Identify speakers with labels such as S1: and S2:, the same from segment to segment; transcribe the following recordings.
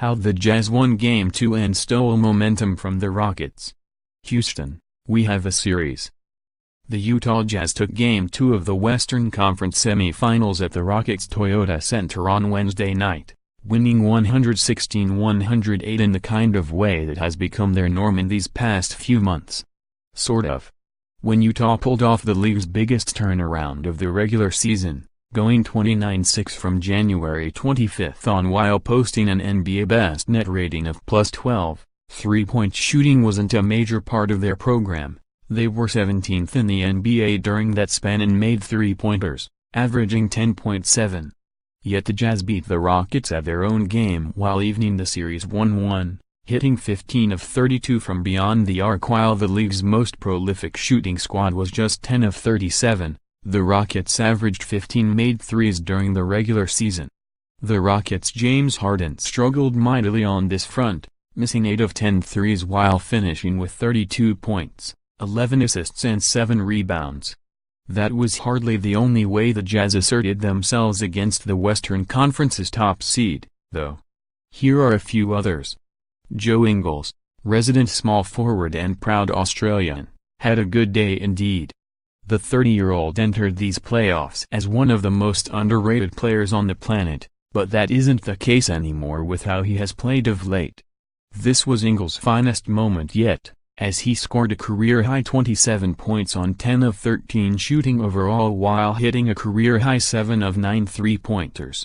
S1: How the Jazz won Game 2 and stole momentum from the Rockets. Houston, we have a series. The Utah Jazz took Game 2 of the Western Conference semifinals at the Rockets Toyota Center on Wednesday night, winning 116-108 in the kind of way that has become their norm in these past few months. Sort of. When Utah pulled off the league's biggest turnaround of the regular season, going 29-6 from January 25 on while posting an NBA best net rating of +12, three-point shooting wasn't a major part of their program. They were 17th in the NBA during that span and made three-pointers, averaging 10.7. Yet the Jazz beat the Rockets at their own game while evening the series 1-1, hitting 15 of 32 from beyond the arc while the league's most prolific shooting squad was just 10 of 37. The Rockets averaged 15 made threes during the regular season. The Rockets' James Harden struggled mightily on this front, missing 8 of 10 threes while finishing with 32 points, 11 assists and 7 rebounds. That was hardly the only way the Jazz asserted themselves against the Western Conference's top seed, though. Here are a few others. Joe Ingles, resident small forward and proud Australian, had a good day indeed. The 30-year-old entered these playoffs as one of the most underrated players on the planet, but that isn't the case anymore with how he has played of late. This was Ingles' finest moment yet, as he scored a career-high 27 points on 10 of 13 shooting overall while hitting a career-high 7 of 9 three-pointers.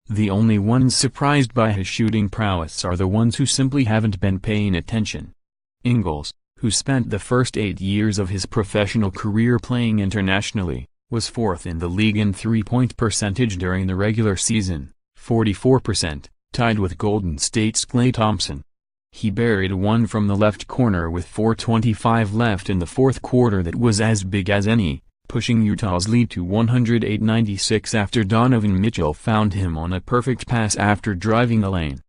S1: The only ones surprised by his shooting prowess are the ones who simply haven't been paying attention. Ingles, who spent the first 8 years of his professional career playing internationally, was 4th in the league in three-point percentage during the regular season, 44%, tied with Golden State's Klay Thompson. He buried one from the left corner with 4:25 left in the fourth quarter that was as big as any, pushing Utah's lead to 108-96 after Donovan Mitchell found him on a perfect pass after driving the lane.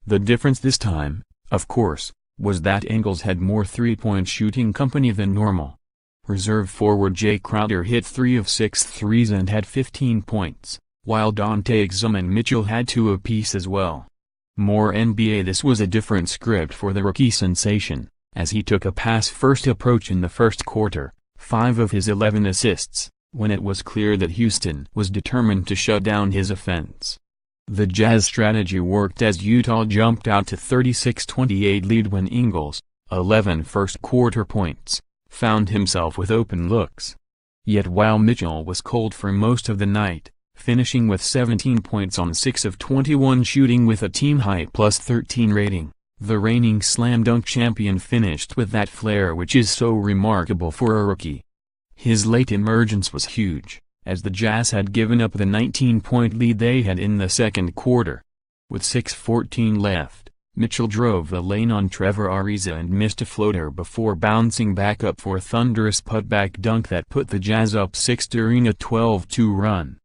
S1: The difference this time, of course, was that Ingles had more three-point shooting company than normal. Reserve forward Jay Crowder hit 3 of 6 threes and had 15 points, while Dante Exum and Mitchell had 2 apiece as well. More NBA. This was a different script for the rookie sensation, as he took a pass-first approach in the first quarter, 5 of his 11 assists, when it was clear that Houston was determined to shut down his offense. The Jazz strategy worked as Utah jumped out to 36-28 lead when Ingles, 11 first-quarter points, found himself with open looks. Yet while Mitchell was cold for most of the night, finishing with 17 points on 6 of 21 shooting with a team-high +13 rating, the reigning slam dunk champion finished with that flair which is so remarkable for a rookie. His late emergence was huge, as the Jazz had given up the 19-point lead they had in the second quarter. With 6:14 left, Mitchell drove the lane on Trevor Ariza and missed a floater before bouncing back up for a thunderous putback dunk that put the Jazz up 6 during a 12-2 run.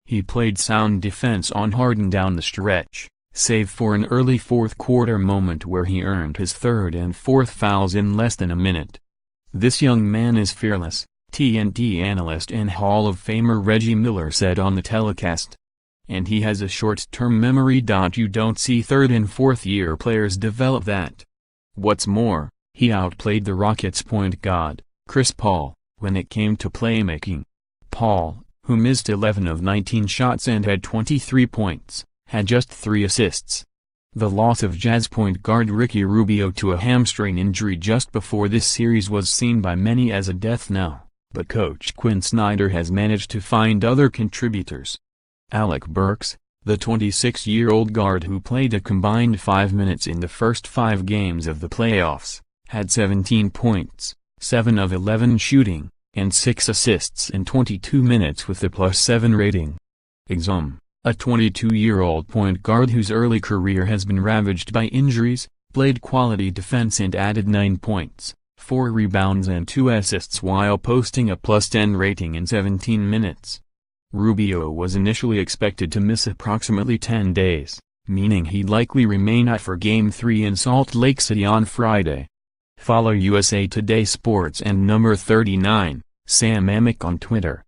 S1: He played sound defense on Harden down the stretch, save for an early fourth-quarter moment where he earned his third and fourth fouls in less than a minute. "This young man is fearless," TNT analyst and Hall of Famer Reggie Miller said on the telecast. "And he has a short-term memory. You don't see third and fourth-year players develop that. What's more, he outplayed the Rockets' point guard, Chris Paul, when it came to playmaking." Paul, who missed 11 of 19 shots and had 23 points, had just 3 assists. The loss of Jazz point guard Ricky Rubio to a hamstring injury just before this series was seen by many as a death knell, but coach Quinn Snyder has managed to find other contributors. Alec Burks, the 26-year-old guard who played a combined 5 minutes in the first 5 games of the playoffs, had 17 points, 7 of 11 shooting, and 6 assists in 22 minutes with a +7 rating. Exum, a 22-year-old point guard whose early career has been ravaged by injuries, played quality defense and added 9 points, 4 rebounds and 2 assists while posting a +10 rating in 17 minutes. Rubio was initially expected to miss approximately 10 days, meaning he'd likely remain out for Game 3 in Salt Lake City on Friday. Follow USA Today Sports and number 39, Sam Amick on Twitter.